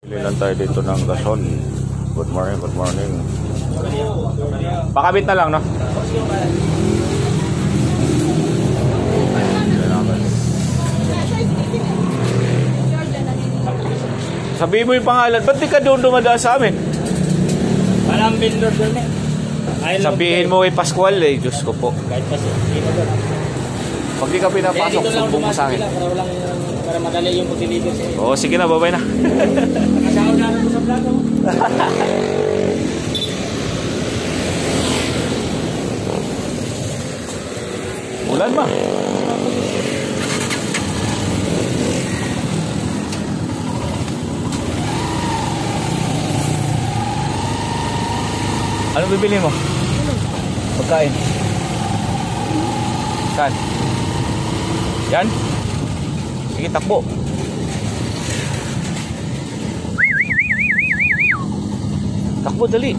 Bili lang tayo dito ng gasol. Good morning, good morning. Pakabit na lang, no? Sabihin mo yung pangalan. Ba't di ka doon dumadaan sa amin? Walang vendor doon eh. Sabihin mo kay Pascual eh. Diyos ko po. Kahit pa dito doon. Pag di ka pinapasok, sumbong mo sa akin. Para madali yung pag-deliver sa'yo. Oo, sige na, babay na. Nakasahod na rin sa plato. Ulan ba? Anong bibili mo? Pagkain. Saan? Yan? Sige, takbo. Takbo, dali.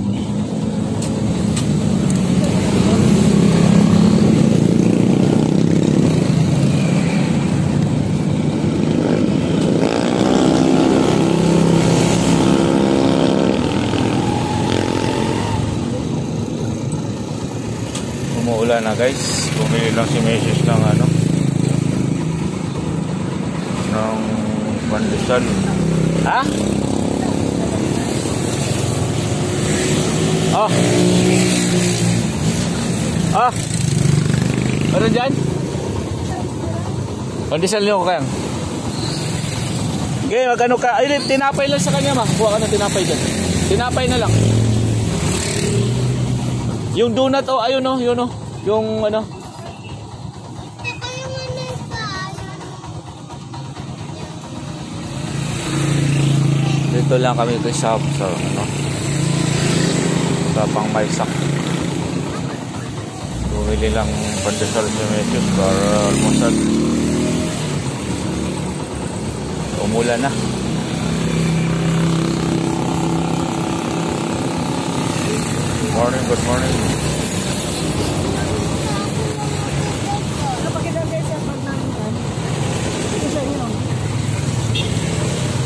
Umuulan na guys. Bumili lang si Mrs. ng ano, ng pandesal. Ha? Oh. Ah. Meron dyan? Pandesal niyo ko kaya. Okay, magkano ka? Ay, tinapay lang sa kanya, ma. Buha ka ng tinapay dyan. Tinapay na lang. Yung donut, oh, ayun, oh, yun, oh. Yung, ano. Dito lang kami sa ano, sa Pangmaysak. Bumili lang pandesal sa Mesyos para almusal. Umulan na. Good morning.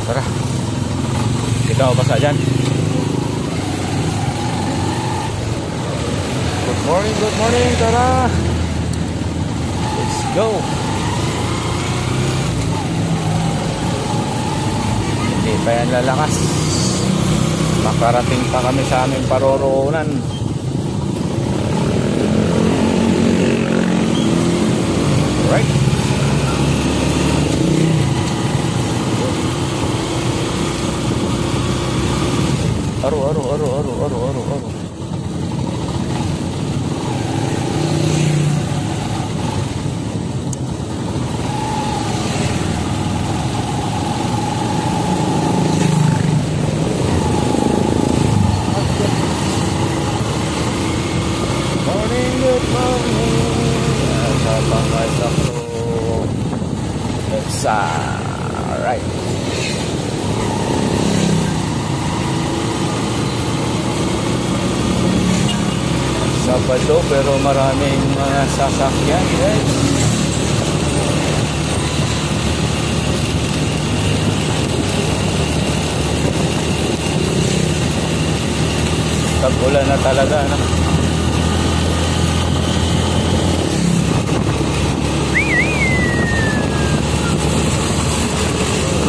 Tara. Ikaw basa dyan. Good morning, tara. Let's go. Hindi pa yan lalakas. Makarating pa kami sa aming paroroonan. Right? Aro. Good morning. Sa Pangmaysak to. Let's alright. Sabado pero maraming mga sasakyan guys. Tag-ulan na talaga, no?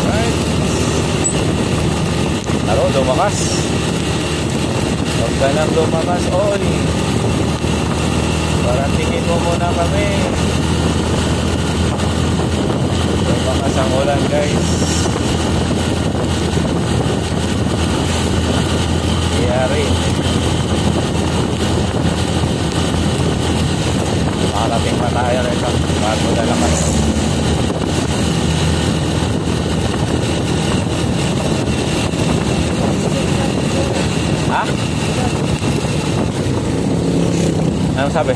Right. Taro, lumakas. Huwag ka nang lumakas, Oli. Parang tingin mo muna kami. Lumakas ang ulan guys. Iyari. Makarating pa tayo rito bago lalakas. Ha? Anong sabi?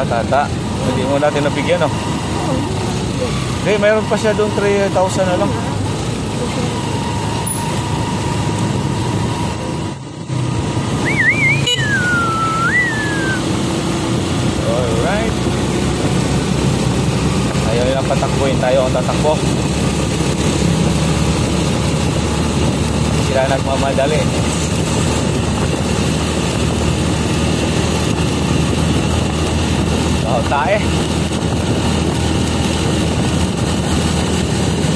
Tata. Hindi mo natin nabigyan, no? Hindi, mayroon pa siya doon 3,000 na lang. Alright. Ayaw patakbuhin tayo ang tatakbo. Sila nagmamadali. Tae.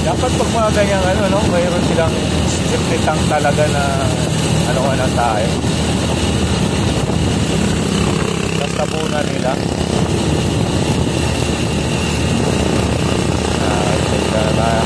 Dapat pag mga ganyang ano, no, mayroon silang safety tank talaga na ano ka ng tae. Basta muna nila. Teka na tayo.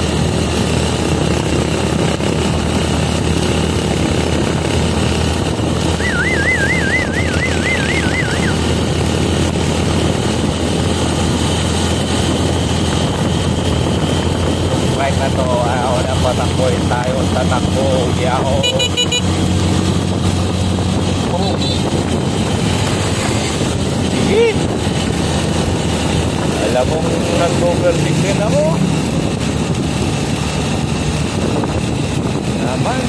Right na to, ayaw na patakboin tayo, tatakbo, yaho. Sige. Alam mong nag-overtake din ako. Naman.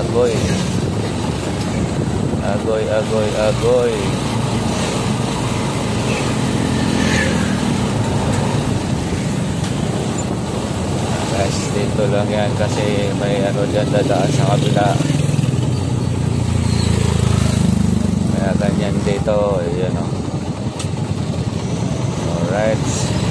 Agoy. Agoy, agoy, agoy. Guys, dito lang yan kasi may ano dyan dadaan sa kabila. Kaya ganyan dito, yun o. Alright.